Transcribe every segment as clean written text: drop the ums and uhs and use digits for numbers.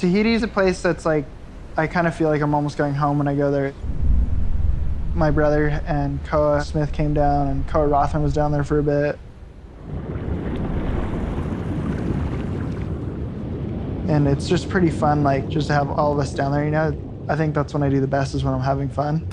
Tahiti's a place that's like, I kind of feel like I'm almost going home when I go there. My brother and Koa Smith came down, and Koa Rothman was down there for a bit. And it's just pretty fun, like, just to have all of us down there, you know? I think that's when I do the best, is when I'm having fun.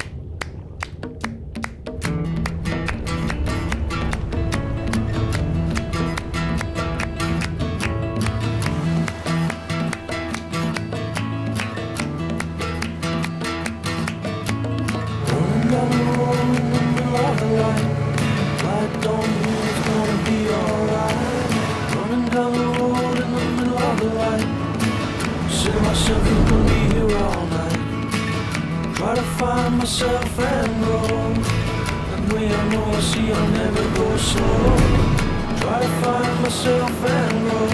Try to find myself and grow. That way I know I see I'll never go slow. Try to find myself and grow.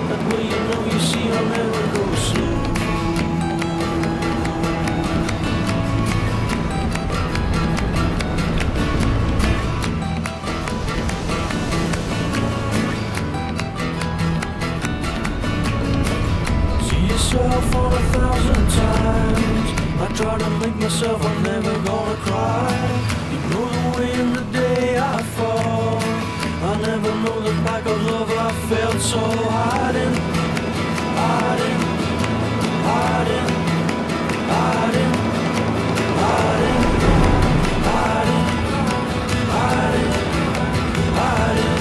That way you know you see I'll never go slow. See yourself on 1,000 times. I try to make myself, I'm never gonna cry. You know the way in the day I fall. I never know the lack of love I felt, so hiding, hiding, hiding, hiding, hiding, hiding, hiding, hiding.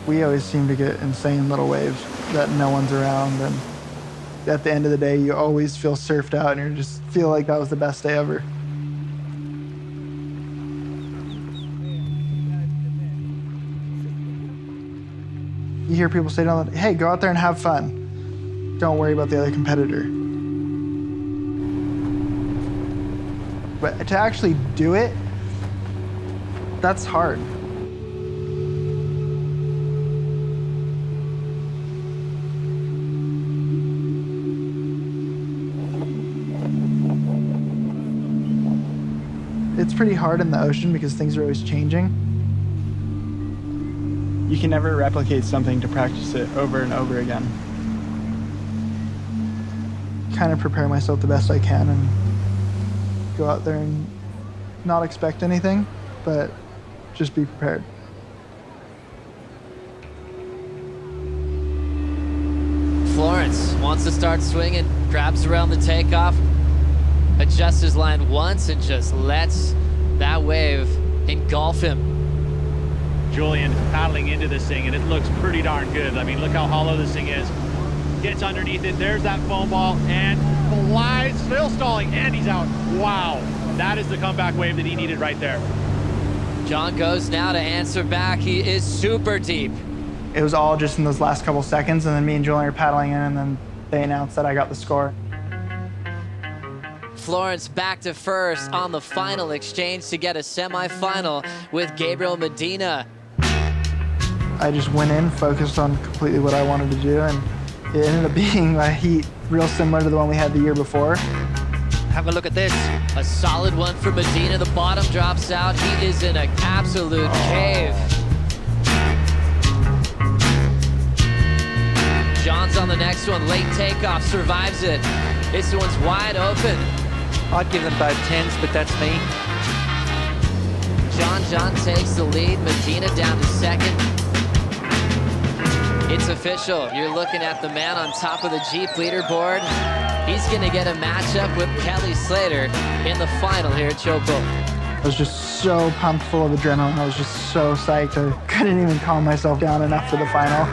We always seem to get insane little waves that no one's around, and at the end of the day, you always feel surfed out, and you just feel like that was the best day ever. You hear people say, hey, go out there and have fun. Don't worry about the other competitor. But to actually do it, that's hard. It's pretty hard in the ocean because things are always changing. You can never replicate something to practice it over and over again. Kind of prepare myself the best I can and go out there and not expect anything, but just be prepared. Florence wants to start swinging, grabs around the takeoff, adjusts his line once and just lets that wave engulf him. Julian paddling into this thing, and it looks pretty darn good. I mean, look how hollow this thing is. Gets underneath it, there's that foam ball, and flies, still stalling, and he's out. Wow, that is the comeback wave that he needed right there. John goes now to answer back. He is super deep. It was all just in those last couple seconds, and then me and Julian are paddling in, and then they announced that I got the score. Florence back to first on the final exchange to get a semifinal with Gabriel Medina. I just went in, focused on completely what I wanted to do, and it ended up being a heat real similar to the one we had the year before. have a look at this. A solid one for Medina. The bottom drops out. He is in an absolute cave. John's on the next one. Late takeoff, survives it. This one's wide open. I'd give them both 10s, but that's me. John takes the lead. Medina down to second. It's official. You're looking at the man on top of the Jeep leaderboard. He's going to get a matchup with Kelly Slater in the final here at Choco. I was just so pumped, full of adrenaline. I was just so psyched. I couldn't even calm myself down enough for the final.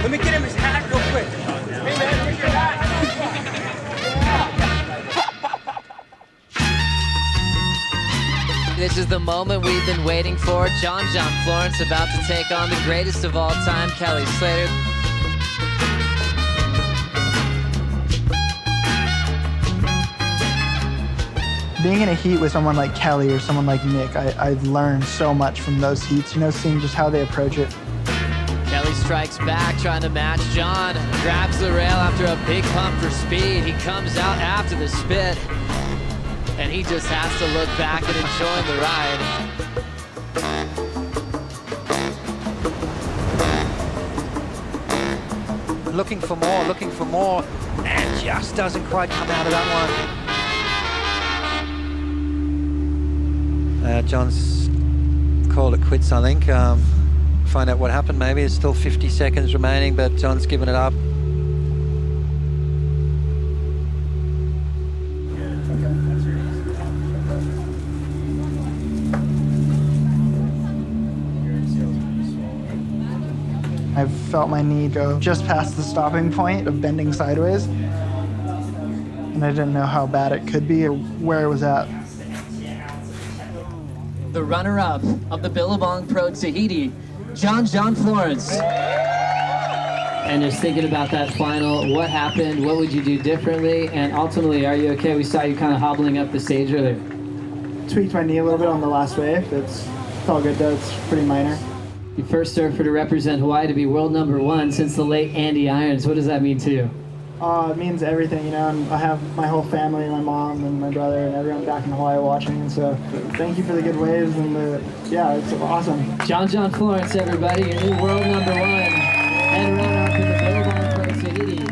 Let me get him his hat real quick. Hey man, where's your hat? This is the moment we've been waiting for. John Florence about to take on the greatest of all time, Kelly Slater. Being in a heat with someone like Kelly or someone like Nick, I've learned so much from those heats, you know, seeing just how they approach it. Kelly strikes back, trying to match John. Grabs the rail after a big pump for speed. He comes out after the spit. And he just has to look back and enjoy the ride. Looking for more, and just doesn't quite come out of that one. John's called it quits, I think. Find out what happened maybe. There's still 50 seconds remaining, but John's given it up. I've felt my knee go just past the stopping point of bending sideways. And I didn't know how bad it could be or where it was at. The runner-up of the Billabong Pro Tahiti, John Florence. And just thinking about that final, what happened, what would you do differently, and ultimately, are you okay? We saw you kind of hobbling up the stage earlier. Tweaked my knee a little bit on the last wave. It's all good though, it's pretty minor. You first surfer to represent Hawaii to be world number one since the late Andy Irons. What does that mean to you? It means everything, you know, and I have my whole family, my mom and my brother and everyone back in Hawaii watching, and so thank you for the good waves and yeah, it's awesome. John Florence, everybody, your new world number one, and runner-up in the Billabong Pro Tahiti.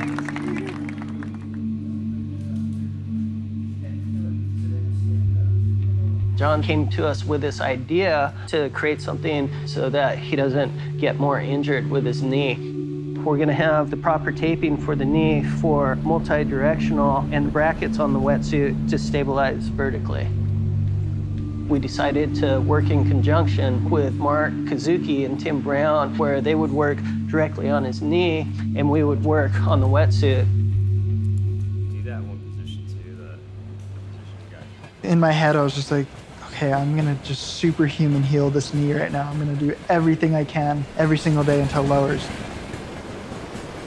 John came to us with this idea to create something so that he doesn't get more injured with his knee. We're gonna have the proper taping for the knee for multi-directional and brackets on the wetsuit to stabilize vertically. We decided to work in conjunction with Mark Kazuki and Tim Brown, where they would work directly on his knee and we would work on the wetsuit. Do that one position too, the position you got. In my head, I was just like, okay, I'm gonna just superhuman heal this knee right now. I'm gonna do everything I can every single day until lowers.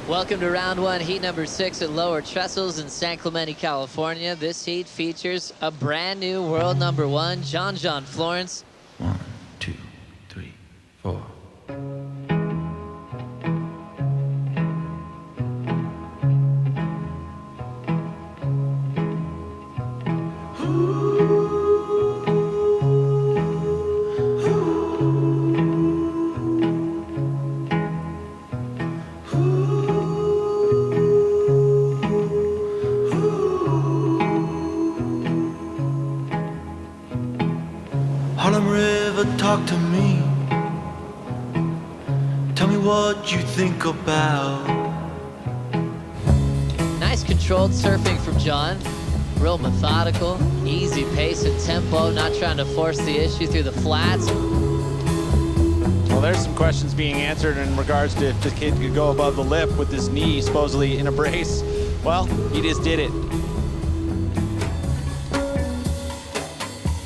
Welcome to round one, heat number 6 at Lower Trestles in San Clemente, California. This heat features a brand new world number one, John Florence. 1, 2, 3, 4. Harlem River, talk to me. Tell me what you think about. Nice controlled surfing from John. Real methodical, easy pace and tempo, not trying to force the issue through the flats. Well, there's some questions being answered in regards to if the kid could go above the lip with his knee supposedly in a brace. Well, he just did it.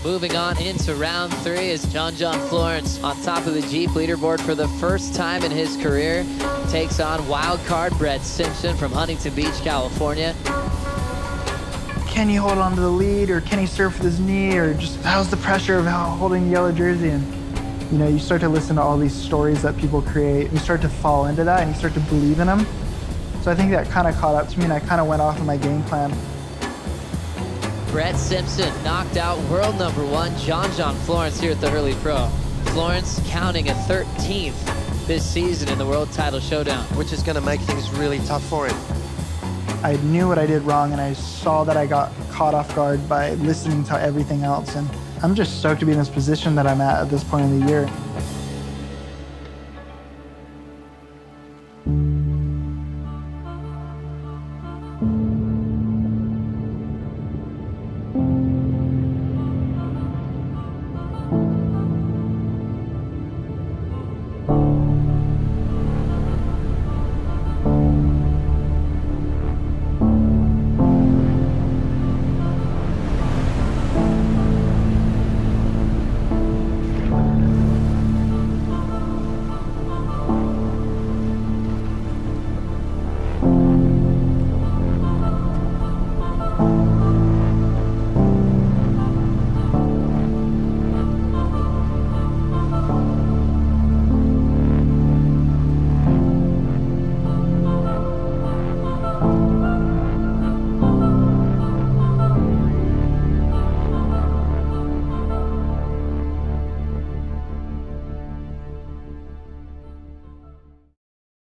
Moving on into round 3 is John Florence on top of the Jeep leaderboard for the first time in his career. Takes on wild card Brett Simpson from Huntington Beach, California. Can he hold on to the lead, or can he surf with his knee, or just how's the pressure of holding the yellow jersey in? You know, you start to listen to all these stories that people create. You start to fall into that and you start to believe in them. So I think that kind of caught up to me and I kind of went off of my game plan. Brett Simpson knocked out world number 1 John Florence here at the Hurley Pro. Florence counting a 13th this season in the world title showdown. Which is going to make things really tough for him. I knew what I did wrong and I saw that I got caught off guard by listening to everything else. And I'm just stoked to be in this position that I'm at this point in the year.